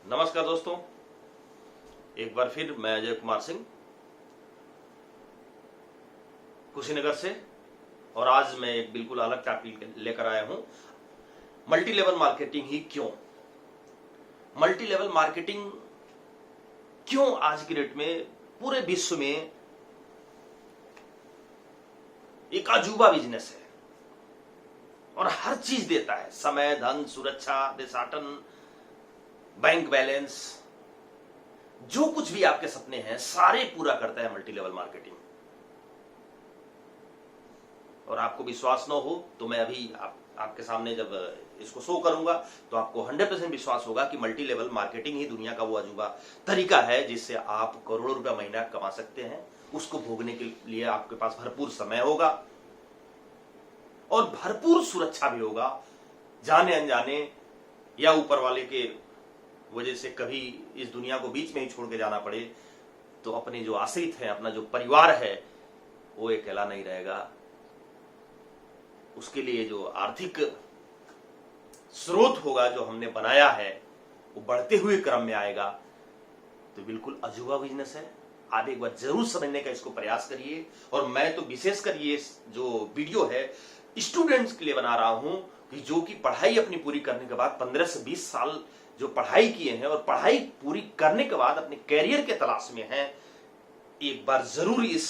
नमस्कार दोस्तों, एक बार फिर मैं अजय कुमार सिंह कुशीनगर से। और आज मैं एक बिल्कुल अलग टॉपिक लेकर आया हूं। मल्टी लेवल मार्केटिंग ही क्यों, मल्टी लेवल मार्केटिंग क्यों आज की डेट में पूरे विश्व में एक अजूबा बिजनेस है और हर चीज देता है, समय, धन, सुरक्षा, देशाटन, बैंक बैलेंस, जो कुछ भी आपके सपने हैं सारे पूरा करता है मल्टी लेवल मार्केटिंग। और आपको विश्वास न हो तो मैं अभी आपके सामने जब इसको शो करूंगा तो आपको 100% विश्वास होगा कि मल्टी लेवल मार्केटिंग ही दुनिया का वो अजूबा तरीका है जिससे आप करोड़ों रुपया महीना कमा सकते हैं। उसको भोगने के लिए आपके पास भरपूर समय होगा और भरपूर सुरक्षा भी होगा। जाने अनजाने या ऊपर वाले के वजह से कभी इस दुनिया को बीच में ही छोड़ के जाना पड़े तो अपने जो आश्रित हैं, अपना जो परिवार है, वो अकेला नहीं रहेगा। उसके लिए जो आर्थिक स्रोत होगा जो हमने बनाया है वो बढ़ते हुए क्रम में आएगा। तो बिल्कुल अजूबा बिजनेस है। आप एक बार जरूर समझने का इसको प्रयास करिए। और मैं तो विशेषकर ये जो वीडियो है स्टूडेंट्स के लिए बना रहा हूं कि जो कि पढ़ाई अपनी पूरी करने के बाद 15 से 20 साल जो पढ़ाई किए हैं और पढ़ाई पूरी करने के बाद अपने कैरियर के तलाश में हैं, एक बार जरूर इस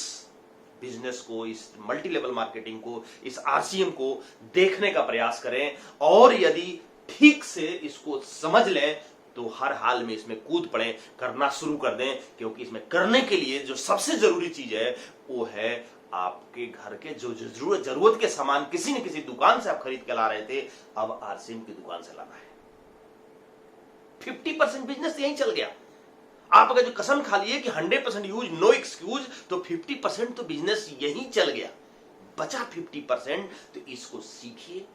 बिजनेस को, इस मल्टी लेवल मार्केटिंग को, इस आरसीएम को देखने का प्रयास करें। और यदि ठीक से इसको समझ लें तो हर हाल में इसमें कूद पड़े, करना शुरू कर दें। क्योंकि इसमें करने के लिए जो सबसे जरूरी चीज है वो है आपके घर के जो जरूरत के सामान किसी न किसी दुकान से आप खरीद के ला रहे थे, अब आरसीएम की दुकान से लाना है। 50% बिजनेस यहीं चल गया। आप अगर जो कसम खा लिए कि 100% यूज नो एक्सक्यूज, तो 50% तो बिजनेस यहीं चल गया। बचा 50%, तो इसको सीखिए।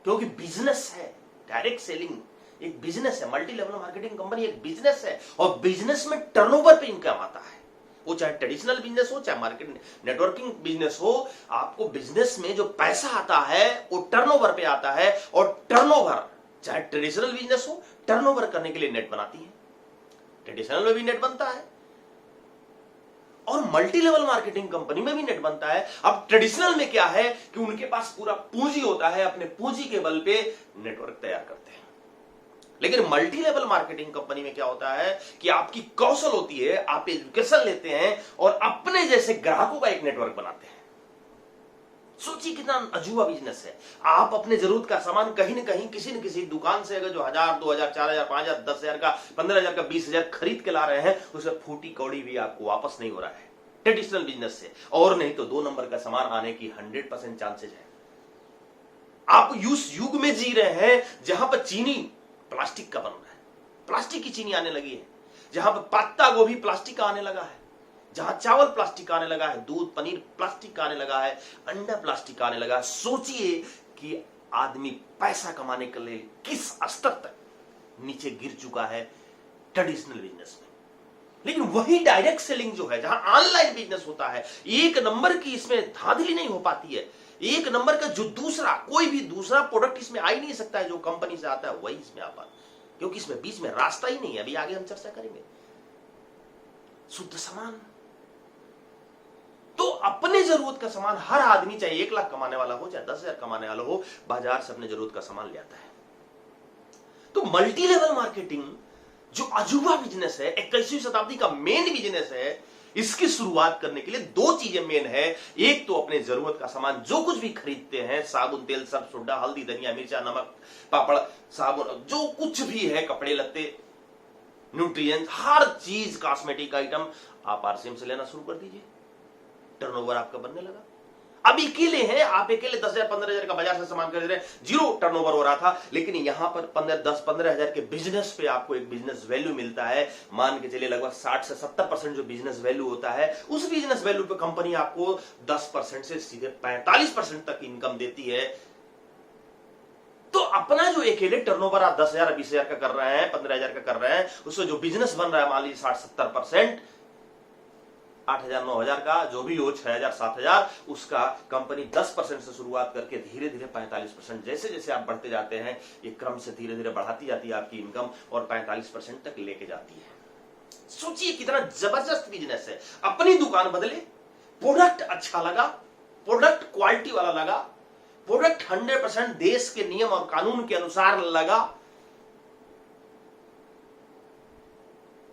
क्योंकि बिजनेस है, डायरेक्ट सेलिंग एक बिजनेस है, मल्टी लेवल मार्केटिंग कंपनी एक बिजनेस है। और बिजनेस में टर्नओवर पे इनकम आता है। वो चाहे ट्रेडिशनल बिजनेस हो, चाहे मार्केट नेटवर्किंग बिजनेस हो, आपको बिजनेस में जो पैसा आता है वो टर्नओवर पे आता है। और टर्नओवर, चाहे ट्रेडिशनल बिजनेस हो, टर्नओवर करने के लिए नेट बनाती है। ट्रेडिशनल में भी नेट बनता है और मल्टी लेवल मार्केटिंग कंपनी में भी नेट बनता है। अब ट्रेडिशनल में क्या है कि उनके पास पूरा पूंजी होता है, अपने पूंजी के बल पे नेटवर्क तैयार करते हैं। लेकिन मल्टी लेवल मार्केटिंग कंपनी में क्या होता है कि आपकी कौशल होती है, आप एजुकेशन लेते हैं और अपने जैसे ग्राहकों का एक नेटवर्क बनाते हैं। सोचिए कितना अजूबा बिजनेस है। आप अपने जरूरत का सामान कहीं न कहीं किसी न किसी दुकान से अगर जो 1000, 2000, 4000, 5000, 10,000 का, 15,000 का, 20,000 खरीद के ला रहे हैं, उसमें फूटी कौड़ी भी आपको वापस नहीं हो रहा है ट्रेडिशनल बिजनेस से। और नहीं तो 2 नंबर का सामान आने की 100% चांसेज है। आप उस युग में जी रहे हैं जहां पर चीनी प्लास्टिक का बन रहा है, प्लास्टिक की चीनी आने लगी है। जहां पर पत्ता गोभी प्लास्टिक का आने लगा है, जहां चावल प्लास्टिक का आने लगा है, दूध पनीर प्लास्टिक का आने लगा है, अंडा प्लास्टिक का आने लगा है। सोचिए कि आदमी पैसा कमाने के लिए किस स्तर तक नीचे गिर चुका है ट्रेडिशनल बिजनेस में। लेकिन वही डायरेक्ट सेलिंग जो है, जहां ऑनलाइन बिजनेस होता है, एक नंबर की इसमें धांधली नहीं हो पाती है। एक नंबर का जो दूसरा कोई भी दूसरा प्रोडक्ट इसमें आ ही नहीं सकता है। जो कंपनी से आता है वही इसमें आ पाता, क्योंकि इसमें बीच में रास्ता ही नहीं है। अभी आगे हम चर्चा करेंगे। शुद्ध सामान, तो अपने जरूरत का सामान हर आदमी, चाहे 1 लाख कमाने वाला हो चाहे 10,000 कमाने वाला हो, बाजार से अपने जरूरत का सामान ले आता है। तो मल्टी लेवल मार्केटिंग जो अजूबा बिजनेस है, 21वीं शताब्दी का मेन बिजनेस है, इसकी शुरुआत करने के लिए 2 चीजें मेन है। एक तो अपने जरूरत का सामान जो कुछ भी खरीदते हैं, साबुन, तेल, सर्फ, सोडा, हल्दी, धनिया, मिर्चा, नमक, पापड़, साबुन, जो कुछ भी है, कपड़े लत्ते, न्यूट्रिएंट्स, हर चीज, कॉस्मेटिक आइटम, आप आरसीएम से लेना शुरू कर दीजिए। टर्नओवर आपका बनने लगा। अब अकेले हैं, आप अकेले 10,000, 15,000 का बाजार से सामान खरीद रहे हैं, 0 टर्नओवर हो रहा था। लेकिन यहां पर 15,000 के बिजनेस पे आपको एक बिजनेस वैल्यू मिलता है। मान के चलिए लगभग 60 से 70% जो बिजनेस वैल्यू होता है, उस बिजनेस वैल्यू पे कंपनी आपको 10% से सीधे 45% तक इनकम देती है। तो अपना जो अकेले टर्नओवर आप 10,000, 20,000 का कर रहे हैं, 15,000 का कर रहे हैं, उससे जो बिजनेस बन रहा है मान लीजिए 60-70%, 8,000 9,000 का जो भी हो 6,000 7,000 उसका कंपनी 10% से शुरुआत करके धीरे धीरे 45%, जैसे जैसे आप बढ़ते जाते हैं ये क्रम से धीरे धीरे बढ़ाती जाती है आपकी इनकम और 45% तक लेके जाती है। सोचिए कितना जबरदस्त बिजनेस है। अपनी दुकान बदले, प्रोडक्ट अच्छा लगा, प्रोडक्ट क्वालिटी वाला लगा, प्रोडक्ट 100% देश के नियम और कानून के अनुसार लगा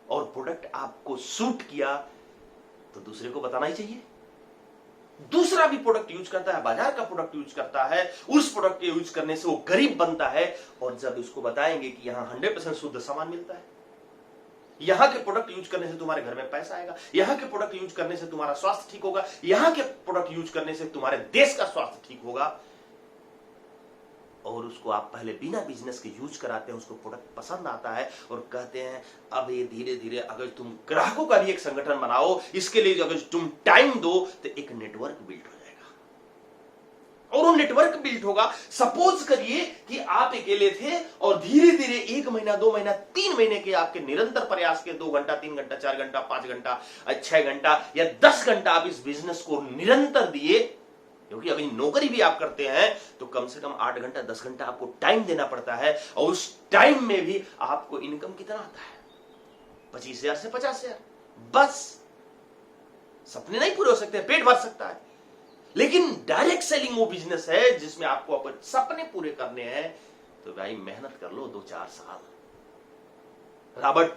और प्रोडक्ट आपको सूट किया तो दूसरे को बताना ही चाहिए। दूसरा भी प्रोडक्ट यूज करता है, बाजार का प्रोडक्ट यूज करता है, उस प्रोडक्ट के यूज करने से वो गरीब बनता है और जब उसको बताएंगे कि यहां 100% शुद्ध सामान मिलता है, यहां के प्रोडक्ट यूज करने से तुम्हारे घर में पैसा आएगा, यहां के प्रोडक्ट यूज करने से तुम्हारा स्वास्थ्य ठीक होगा, यहां के प्रोडक्ट यूज करने से तुम्हारे देश का स्वास्थ्य ठीक होगा, और उसको आप पहले बिना बिजनेस के यूज कराते हैं, उसको प्रोडक्ट पसंद आता है और कहते हैं अब ये धीरे धीरे अगर तुम ग्राहकों का भी एक संगठन बनाओ, इसके लिए अगर तुम टाइम दो तो एक नेटवर्क बिल्ड हो जाएगा। और वो नेटवर्क बिल्ड होगा, सपोज करिए कि आप अकेले थे और धीरे धीरे 1 महीना 2 महीना 3 महीने के आपके निरंतर प्रयास के 2 घंटा 3 घंटा 4 घंटा 5 घंटा 6 घंटा या 10 घंटा आप इस बिजनेस को निरंतर दिए, क्योंकि अभी नौकरी भी आप करते हैं तो कम से कम 8 घंटा 10 घंटा आपको टाइम देना पड़ता है और उस टाइम में भी आपको इनकम कितना आता है? 25,000 से 50,000। बस सपने नहीं पूरे हो सकते, पेट भर सकता है, लेकिन डायरेक्ट सेलिंग वो बिजनेस है जिसमें आपको अपने सपने पूरे करने हैं। तो भाई मेहनत कर लो 2-4 साल। रॉबर्ट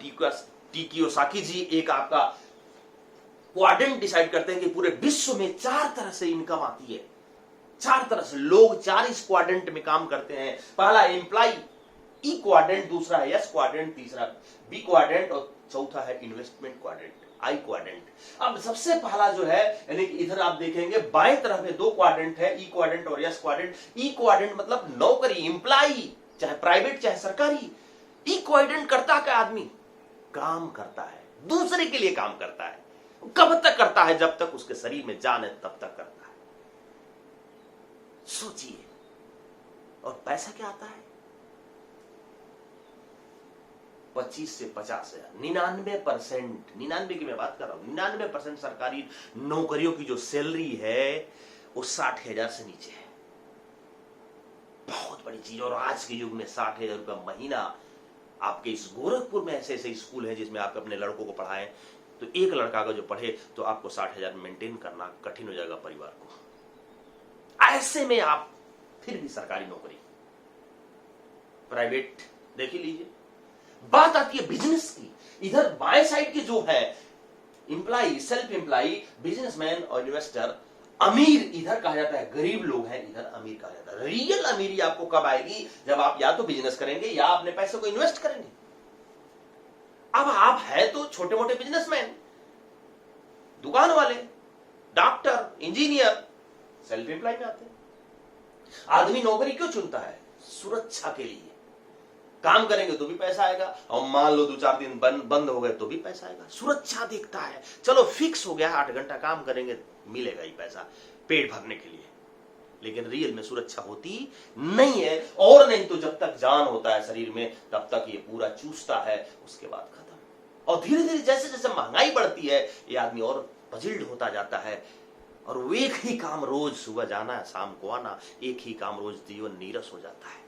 टी कियोसाकी जी एक आपका क्वाड्रेंट डिसाइड करते हैं कि पूरे विश्व में 4 तरह से इनकम आती है। 4 तरह से लोग 4 इस क्वाड्रेंट में काम करते हैं। पहला एम्प्लॉय, ई क्वाड्रेंट, दूसरा है एस क्वाड्रेंट, तीसरा बी क्वाड्रेंट और चौथा है इन्वेस्टमेंट क्वाड्रेंट, आई क्वाड्रेंट। अब सबसे पहला जो है, यानी कि इधर आप देखेंगे बाएं तरफ में 2 क्वाड्रेंट है, ई क्वाड्रेंट और एस क्वाड्रेंट। ई क्वाड्रेंट मतलब नौकरी, एम्प्लॉय, चाहे प्राइवेट चाहे सरकारी। ई क्वाड्रेंट करता क्या आदमी? काम करता है, दूसरे के लिए काम करता है। कब तक करता है? जब तक उसके शरीर में जान है तब तक करता है। सोचिए। और पैसा क्या आता है? 25 से 50,000, 99%, 99 की मैं बात कर रहा हूं, 99% सरकारी नौकरियों की जो सैलरी है वो 60,000 से नीचे है। बहुत बड़ी चीज। और आज के युग में 60,000 रुपया महीना, आपके इस गोरखपुर में ऐसे ऐसे स्कूल हैं जिसमें आप अपने लड़कों को पढ़ाएं, तो एक लड़का अगर जो पढ़े तो आपको 60,000 मेंटेन करना कठिन हो जाएगा परिवार को। ऐसे में आप फिर भी सरकारी नौकरी, प्राइवेट देख ही लीजिए। बात आती है बिजनेस की। इधर बाएं साइड के जो है एम्प्लॉय, सेल्फ एम्प्लॉय, बिजनेसमैन और इन्वेस्टर, अमीर इधर कहा जाता है, गरीब लोग हैं इधर अमीर कहा जाता है। रियल अमीरी आपको कब आएगी? जब आप या तो बिजनेस करेंगे या अपने पैसे को इन्वेस्ट करेंगे। अब आप है तो छोटे मोटे बिजनेसमैन, दुकान वाले, डॉक्टर, इंजीनियर, सेल्फ एम्प्लॉय में आते हैं। आदमी नौकरी क्यों चुनता है? सुरक्षा के लिए। काम करेंगे तो भी पैसा आएगा और मान लो 2-4 दिन बंद हो गए तो भी पैसा आएगा। सुरक्षा देखता है। चलो फिक्स हो गया 8 घंटा काम करेंगे मिलेगा ही पैसा पेट भरने के लिए, लेकिन रियल में सुरक्षा होती नहीं है। और नहीं तो जब तक जान होता है शरीर में तब तक ये पूरा चूसता है, उसके बाद खत्म। और धीरे धीरे जैसे जैसे महंगाई बढ़ती है ये आदमी और बजिल्ड होता जाता है और वो एक ही काम रोज, सुबह जाना है शाम को आना, एक ही काम रोज, जीवन नीरस हो जाता है।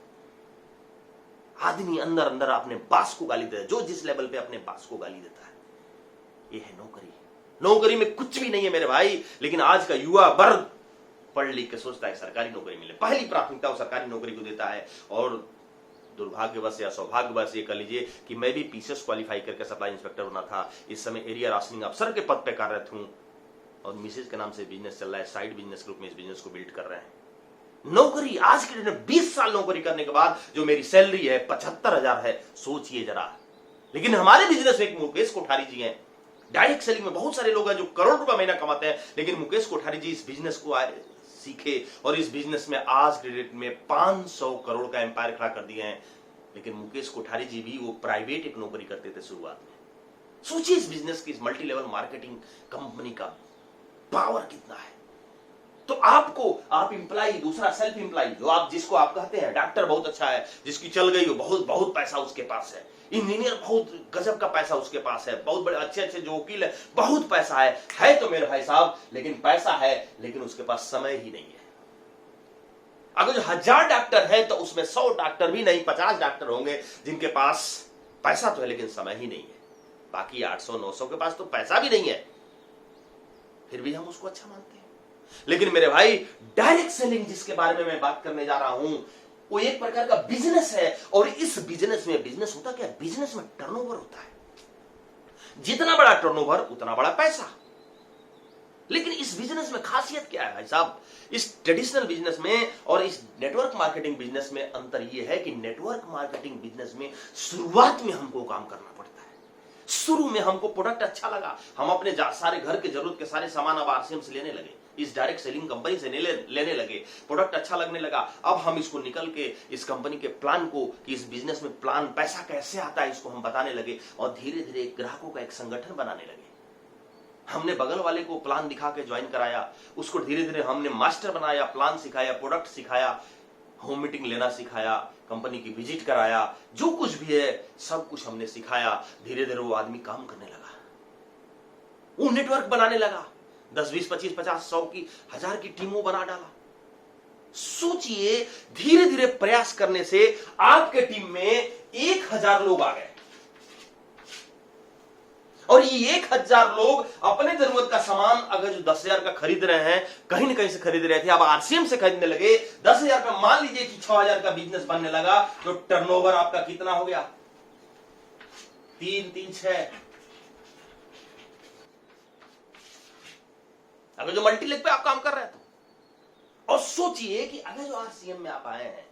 आदमी अंदर अंदर अपने बास को गाली देता है, जो जिस लेवल पे अपने बास को गाली देता है। ये है नौकरी। नौकरी में कुछ भी नहीं है मेरे भाई, लेकिन आज का युवा वर्ग पढ़ लिख के सोचता है सरकारी नौकरी मिले, पहली प्राथमिकता वो सरकारी नौकरी को देता है। और दुर्भाग्यवश या सौभाग्यवश ये कह लीजिए कि मैं भी पीसीएस क्वालिफाई करके सप्लाई इंस्पेक्टर बना था। इस समय एरिया राशनिंग अफसर के पद पे कार्यरत हूं और मिसेज के नाम से बिजनेस चल रहा है। साइड बिजनेस ग्रुप में इस बिजनेस को बिल्ड कर रहे हैं। नौकरी आज के दिन में 20 साल नौकरी करने के बाद जो मेरी सैलरी है 75,000 है, सोचिए जरा। लेकिन हमारे बिजनेस में एक मुकेश कोठारी जी हैं, डायरेक्ट सेलिंग में बहुत सारे लोग हैं जो करोड़ रुपए महीना कमाते हैं, लेकिन मुकेश कोठारी जी इस बिजनेस को सीखे और इस बिजनेस में आज के डेट में 500 करोड़ का एम्पायर खड़ा कर दिए हैं। लेकिन मुकेश कोठारी जी भी वो प्राइवेट एक नौकरी करते थे शुरुआत में। सोचिए इस बिजनेस की, इस मल्टी लेवल मार्केटिंग कंपनी का पावर कितना है। तो आपको, आप इंप्लाई, दूसरा सेल्फ इंप्लाई, जो आप जिसको आप कहते हैं डॉक्टर बहुत अच्छा है, जिसकी चल गई हो, बहुत बहुत पैसा उसके पास है, इंजीनियर बहुत गजब का पैसा उसके पास है, बहुत बड़े अच्छे अच्छे जो वकील है, बहुत पैसा है तो मेरे भाई साहब, लेकिन पैसा है लेकिन उसके पास समय ही नहीं है। अगर जो 1000 डॉक्टर है तो उसमें 100 डॉक्टर भी नहीं, 50 डॉक्टर होंगे जिनके पास पैसा तो है लेकिन समय ही नहीं है। बाकी 800 900 के पास तो पैसा भी नहीं है, फिर भी हम उसको अच्छा मानते हैं। लेकिन मेरे भाई, डायरेक्ट सेलिंग जिसके बारे में मैं बात करने जा रहा हूं, वो एक प्रकार का बिजनेस है। और इस बिजनेस में, बिजनेस होता क्या, बिजनेस में टर्नओवर होता है, जितना बड़ा टर्नओवर उतना बड़ा पैसा। लेकिन इस बिजनेस में खासियत क्या है भाई साहब, इस ट्रेडिशनल बिजनेस में और इस नेटवर्क मार्केटिंग बिजनेस में अंतर यह है कि नेटवर्क मार्केटिंग बिजनेस में शुरुआत में हमको काम करना पड़ता है। शुरू में हमको प्रोडक्ट अच्छा लगा, हम अपने सारे घर के जरूरत के सारे सामान अब आरसीएम से लेने लगे, इस डायरेक्ट सेलिंग कंपनी से लेने लगे, प्रोडक्ट अच्छा लगने लगा। अब हम इसको निकल के इस कंपनी के प्लान को, कि इस बिजनेस में प्लान पैसा कैसे आता है, इसको हम बताने लगे और धीरे धीरे ग्राहकों का एक संगठन बनाने लगे। हमने बगल वाले को प्लान दिखा के ज्वाइन कराया, उसको धीरे धीरे हमने मास्टर बनाया, प्लान सिखाया, प्रोडक्ट सिखाया, होम मीटिंग लेना सिखाया, कंपनी की विजिट कराया, जो कुछ भी है सब कुछ हमने सिखाया। धीरे धीरे वो आदमी काम करने लगा, वो नेटवर्क बनाने लगा, 10 20 25 50 100 की 1000 की टीमों बना डाला। सोचिए, धीरे धीरे प्रयास करने से आपके टीम में 1000 लोग आ गए और ये 1000 लोग अपने जरूरत का सामान, अगर जो 10,000 का खरीद रहे हैं, कहीं ना कहीं से खरीद रहे थे, अब आरसीएम से खरीदने लगे। 10,000 का, मान लीजिए कि 6,000 का बिजनेस बनने लगा, तो टर्नओवर आपका कितना हो गया, 3 3 6। अगर जो मल्टीलेग पे आप काम कर रहे हैं तो, और सोचिए कि अगर जो आरसीएम में आप आए हैं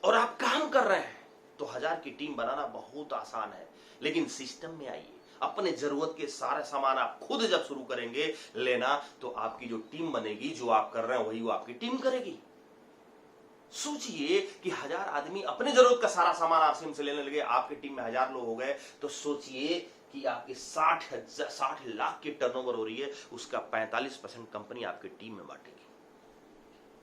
और आप काम कर रहे हैं, तो 1000 की टीम बनाना बहुत आसान है। लेकिन सिस्टम में आइए, अपने जरूरत के सारे सामान आप खुद जब शुरू करेंगे लेना, तो आपकी जो टीम बनेगी, जो आप कर रहे हैं वही वो आपकी टीम करेगी। सोचिए कि 1000 आदमी अपने जरूरत का सारा सामान आरसीएम से लेने लगे, आपकी टीम में 1000 लोग हो गए, तो सोचिए कि आपकी 60 लाख की टर्नओवर हो रही है, उसका 45% कंपनी आपकी टीम में बांटेगी।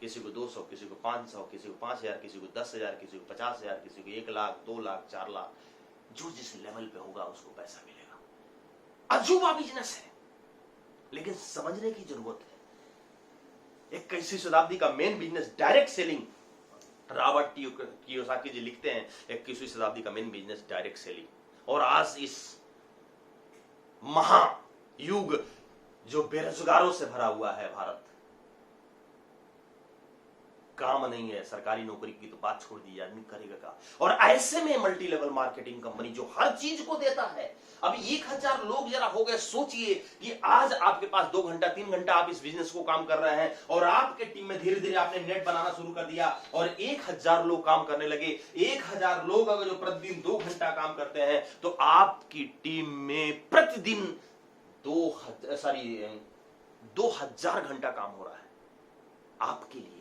किसी को 200, किसी को 500, किसी को 5000, किसी को 10,000, किसी को 50,000, किसी को 1 लाख, 2 लाख, 4 लाख, जो जिस लेवल पे होगा उसको पैसा मिलेगा। अजूबा बिजनेस है, लेकिन समझने की जरूरत है। 21वीं शताब्दी का main business direct selling. Robert Kiyosaki ji लिखते हैं, 21वीं शताब्दी का मेन बिजनेस डायरेक्ट सेलिंग। और आज इस महायुग जो बेरोजगारों से भरा हुआ है भारत, काम नहीं है, सरकारी नौकरी की तो बात छोड़ दीजिए, आदमी करेगा क्या। और ऐसे में मल्टी लेवल मार्केटिंग कंपनी जो हर चीज को देता है, अभी 1000 लोग जरा हो गए। सोचिए कि आज आपके पास 2 घंटा 3 घंटा आप इस बिजनेस को काम कर रहे हैं और आपके टीम में धीरे धीरे आपने नेट बनाना शुरू कर दिया और 1000 लोग काम करने लगे। 1000 लोग अगर जो प्रतिदिन 2 घंटा काम करते हैं, तो आपकी टीम में प्रतिदिन 2000 घंटा काम हो रहा है आपके लिए।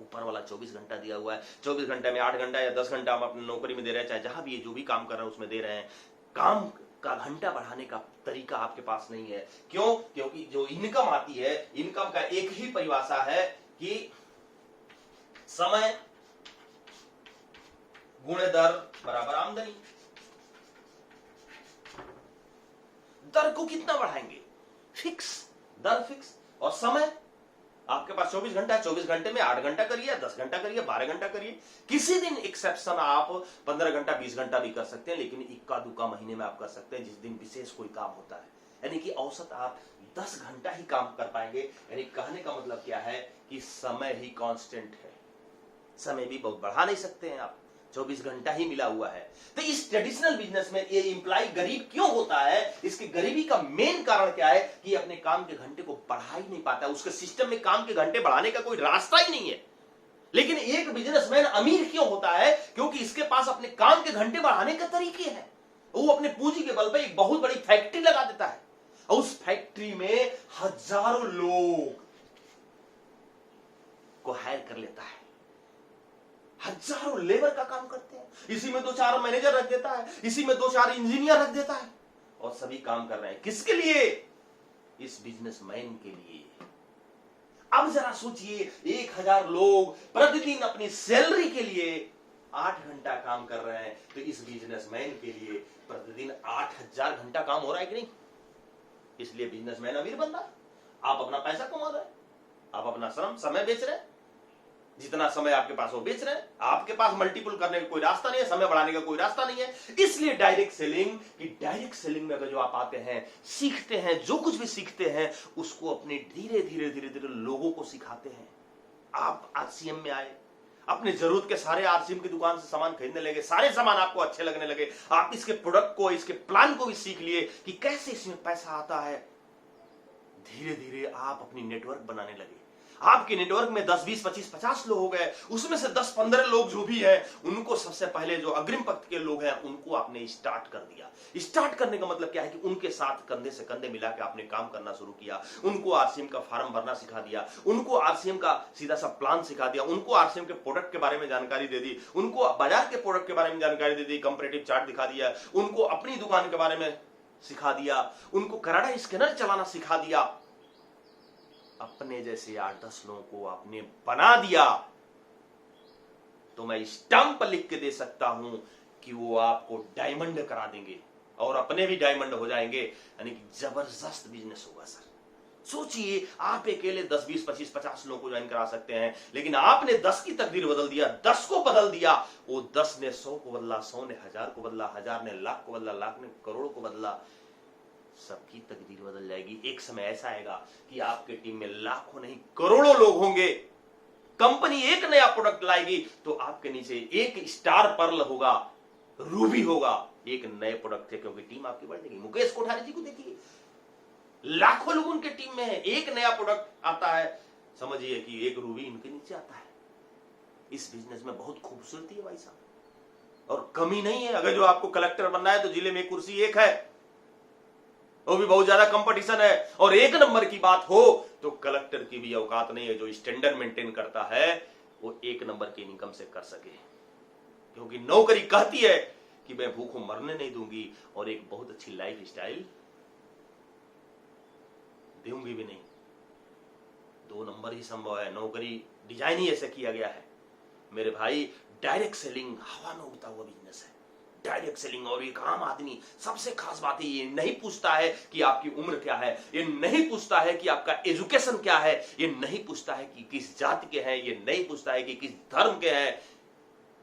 ऊपर वाला 24 घंटा दिया हुआ है, 24 घंटे में 8 घंटा या 10 घंटा हम अपनी नौकरी में दे रहे हैं, चाहे जहां भी ये जो भी काम कर रहे हैं उसमें दे रहे हैं। काम का घंटा बढ़ाने का तरीका आपके पास नहीं है। क्यों? क्योंकि जो इनकम आती है, इनकम का एक ही परिभाषा है कि समय गुणे दर बराबर आमदनी। दर को कितना बढ़ाएंगे? फिक्स, दर फिक्स। और समय आपके पास 24 घंटा है, 24 घंटे में 8 घंटा करिए, 10 घंटा करिए, 12 घंटा करिए। किसी दिन एक्सेप्शन आप 15 घंटा 20 घंटा भी कर सकते हैं, लेकिन इक्का दुक्का महीने में आप कर सकते हैं जिस दिन विशेष कोई काम होता है। यानी कि औसत आप 10 घंटा ही काम कर पाएंगे। यानी कहने का मतलब क्या है कि समय ही कांस्टेंट है, समय भी बहुत बढ़ा नहीं सकते हैं आप, 24 घंटा ही मिला हुआ है। तो इस ट्रेडिशनल बिजनेस में ये एम्प्लॉय गरीब क्यों होता है? इसकी गरीबी का मेन कारण क्या है कि अपने काम के घंटे को बढ़ा ही नहीं पाता, उसके सिस्टम में काम के घंटे बढ़ाने का कोई रास्ता ही नहीं है। लेकिन एक बिजनेसमैन अमीर क्यों होता है? क्योंकि इसके पास अपने काम के घंटे बढ़ाने का तरीके हैं। वो अपने पूंजी के बल पर एक बहुत बड़ी फैक्ट्री लगा देता है और उस फैक्ट्री में हजारों लोग को हायर कर लेता है, हजारों लेबर का काम करते हैं। इसी में 2-4 मैनेजर रख देता है, इसी में 2-4 इंजीनियर रख देता है और सभी काम कर रहे हैं। किसके लिए? इस बिजनेसमैन के लिए। अब जरा सोचिए, 1000 लोग प्रतिदिन अपनी सैलरी के लिए 8 घंटा काम कर रहे हैं, तो इस बिजनेसमैन के लिए प्रतिदिन 8000 घंटा काम हो रहा है कि नहीं? इसलिए बिजनेसमैन अमीर बन रहा है। आप अपना पैसा कमा रहे हैं, आप अपना श्रम समय बेच रहे हैं, जितना समय आपके पास वो बेच रहे हैं। आपके पास मल्टीपल करने का कोई रास्ता नहीं है, समय बढ़ाने का कोई रास्ता नहीं है। इसलिए डायरेक्ट सेलिंग में अगर जो आप आते हैं, सीखते हैं, जो कुछ भी सीखते हैं उसको अपने धीरे धीरे लोगों को सिखाते हैं। आप आरसीएम में आए, अपने जरूरत के सारे आरसीएम की दुकान से सामान खरीदने लगे, सारे सामान आपको अच्छे लगने लगे, आप इसके प्रोडक्ट को, इसके प्लान को भी सीख लिए कि कैसे इसमें पैसा आता है। धीरे धीरे आप अपनी नेटवर्क बनाने लगे। आपके नेटवर्क में 10, 20, 25, 50 लोग हो गए। उसमें से 10, 15 लोग जो भी हैं, उनको सबसे पहले जो अग्रिम पंक्ति के लोग हैं उनको आपने स्टार्ट कर दिया। स्टार्ट करने का मतलब क्या है कि उनके साथ कंधे से कंधे मिला के आपने काम करना शुरू किया। उनको आरसीएम का फॉर्म भरना सिखा दिया, उनको आरसीएम का सीधा सा प्लान सिखा दिया, उनको आरसीएम के प्रोडक्ट के बारे में जानकारी दे दी, उनको बाजार के प्रोडक्ट के बारे में जानकारी दे दी, कंपैरेटिव चार्ट दिखा दिया, उनको अपनी दुकान के बारे में सिखा दिया, उनको कराडा स्कैनर चलाना सिखा दिया। अपने जैसे 8-10 लोगों को आपने बना दिया तो मैं स्टंप लिख के दे सकता हूं कि वो आपको डायमंड करा देंगे और अपने भी डायमंड हो जाएंगे। यानी कि जबरदस्त बिजनेस होगा सर। सोचिए, आप अकेले 10, 20, 25, 50 लोगों को ज्वाइन करा सकते हैं, लेकिन आपने 10 की तकदीर बदल दिया, 10 को बदल दिया। वो 10 ने 100 को बदला, 100 ने 1000 को बदला, 1000 ने लाख को बदला, लाख ने करोड़ को बदला। सबकी तकदीर बदल जाएगी। एक समय ऐसा आएगा कि आपके टीम में लाखों नहीं करोड़ों लोग होंगे। कंपनी एक नया प्रोडक्ट लाएगी तो आपके नीचे एक स्टार पर्ल होगा, रूबी होगा, एक नए प्रोडक्ट है, क्योंकि टीम आपकी बढ़ जाएगी। मुकेश कोठारी जी को देखिए, लाखों लोग उनके टीम में है, एक नया प्रोडक्ट आता है, समझिए कि एक रूबी इनके नीचे आता है। इस बिजनेस में बहुत खूबसूरती है भाई साहब, और कमी नहीं है। अगर जो आपको कलेक्टर बनना है तो जिले में कुर्सी एक है, वो भी बहुत ज्यादा कंपटीशन है। और एक नंबर की बात हो तो कलेक्टर की भी औकात नहीं है। जो स्टैंडर्ड मेंटेन करता है वो एक नंबर की इनकम से कर सके, क्योंकि नौकरी कहती है कि मैं भूखों मरने नहीं दूंगी और एक बहुत अच्छी लाइफ स्टाइल दूंगी भी नहीं। 2 नंबर ही संभव है। नौकरी डिजाइन ही ऐसे किया गया है मेरे भाई। डायरेक्ट सेलिंग हवा में उड़ता हुआ बिजनेस है। Direct selling. और एक आम आदमी, सबसे खास बात है, ये नहीं पूछता है कि आपकी उम्र क्या है, ये नहीं पूछता है कि आपका एजुकेशन क्या है, ये नहीं पूछता है कि किस जाति के हैं, ये नहीं पूछता है कि किस धर्म के हैं,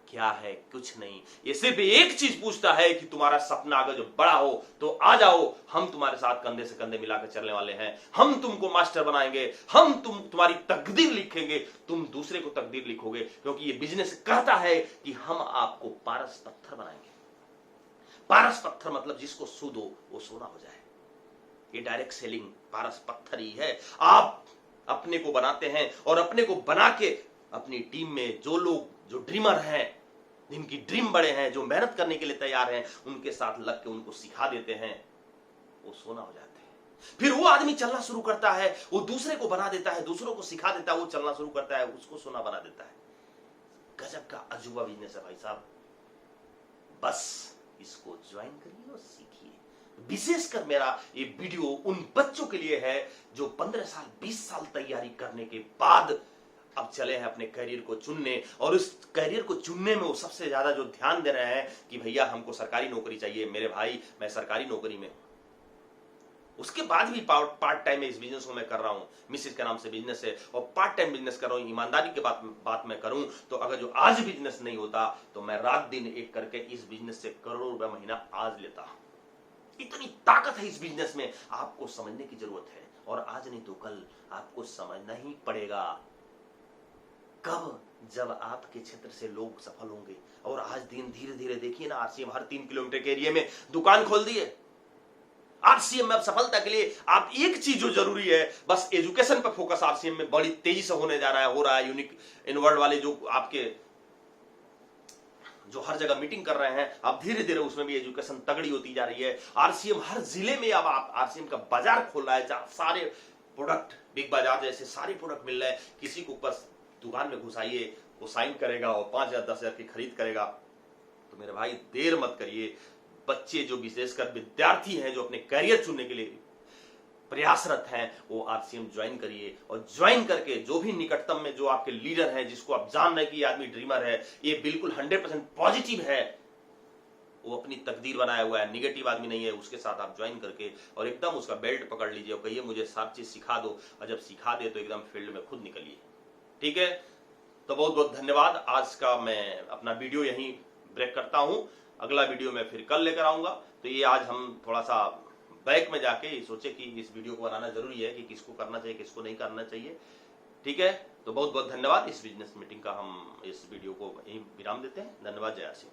क्या है, कुछ नहीं। ये सिर्फ एक चीज पूछता है कि तुम्हारा सपना अगर जो बड़ा हो तो आ जाओ, हम तुम्हारे साथ कंधे से कंधे मिलाकर चलने वाले हैं, हम तुमको मास्टर बनाएंगे, हम तुम्हारी तकदीर लिखेंगे, तुम दूसरे को तकदीर लिखोगे। क्योंकि ये बिजनेस कहता है कि हम आपको पारस पत्थर बनाएंगे। पारस पत्थर मतलब जिसको सूदो वो सोना हो जाए। ये डायरेक्ट सेलिंग पारस पत्थर ही है। आप अपने को बनाते हैं और अपने को बना के अपनी टीम में जो लोग, जो ड्रीमर हैं, जिनकी ड्रीम बड़े हैं, जो मेहनत करने के लिए तैयार हैं, उनके साथ लग के उनको सिखा देते हैं, वो सोना हो जाते हैं। फिर वो आदमी चलना शुरू करता है, वो दूसरे को बना देता है, दूसरों को सिखा देता है, वो चलना शुरू करता है, उसको सोना बना देता है। गजब का अजूबा बिजनेस है भाई साहब। बस इसको ज्वाइन करिए और सीखिए। विशेषकर मेरा ये वीडियो उन बच्चों के लिए है जो 15 साल 20 साल तैयारी करने के बाद अब चले हैं अपने करियर को चुनने, और उस करियर को चुनने में वो सबसे ज्यादा जो ध्यान दे रहे हैं कि भैया हमको सरकारी नौकरी चाहिए। मेरे भाई, मैं सरकारी नौकरी में हूं, उसके बाद भी पार्ट टाइम में इस बिजनेस को मैं कर रहा हूं। मिसेज के नाम से बिजनेस है और पार्ट टाइम बिजनेस कर रहा हूं। ईमानदारी के बात मैं करूं तो अगर जो आज बिजनेस नहीं होता तो मैं रात दिन एक करके इस बिजनेस से करोड़ों रुपए महीना आज लेता। इतनी ताकत है इस बिजनेस में, आपको समझने की जरूरत है। और आज नहीं तो कल आपको समझना ही पड़ेगा। कब? जब आपके क्षेत्र से लोग सफल होंगे। और आज दिन धीरे धीरे देखिए ना, आरसीएम हर 3 किलोमीटर के एरिया में दुकान खोल दिए। आरसीएम में अब सफलता के लिए आप एक चीज जो जरूरी है, बस एजुकेशन पर फोकस आरसीएम में बड़ी तेजी से होने जा रहा है, हो रहा है। यूनिक इनवर्ड वाले जो आपके जो हर जगह मीटिंग कर रहे हैं, अब धीरे धीरे उसमें भी एजुकेशन तगड़ी होती जा रही है। आरसीएम हर जिले में अब आप आरसीएम का बाजार खोल रहा है, जहां सारे प्रोडक्ट, बिग बाजार जैसे सारे प्रोडक्ट मिल रहे हैं। किसी को बस दुकान में घुसाइए, वो साइन करेगा और 5,000 10,000 की खरीद करेगा। तो मेरे भाई देर मत करिए। बच्चे जो विशेषकर विद्यार्थी हैं, जो अपने करियर चुनने के लिए प्रयासरत हैं वो आरसीएम ज्वाइन करिए, और ज्वाइन करके जो भी निकटतम में जो आपके लीडर हैं, जिसको आप जान रहे हैं कि ये आदमी ड्रीमर है, ये बिल्कुल 100% पॉजिटिव है, वो अपनी तकदीर बनाया हुआ है, निगेटिव आदमी नहीं है, उसके साथ आप ज्वाइन करके और एकदम उसका बेल्ट पकड़ लीजिए और कहिए मुझे सब चीज सिखा दो, और जब सिखा दे तो एकदम फील्ड में खुद निकलिए। ठीक है, तो बहुत बहुत धन्यवाद। आज का मैं अपना वीडियो यहीं ब्रेक करता हूं, अगला वीडियो मैं फिर कल लेकर आऊंगा। तो ये आज हम थोड़ा सा बैक में जाके सोचे कि इस वीडियो को बनाना जरूरी है कि किसको करना चाहिए किसको नहीं करना चाहिए। ठीक है, तो बहुत बहुत धन्यवाद। इस बिजनेस मीटिंग का हम इस वीडियो को यहीं विराम देते हैं। धन्यवाद। जय आर सी।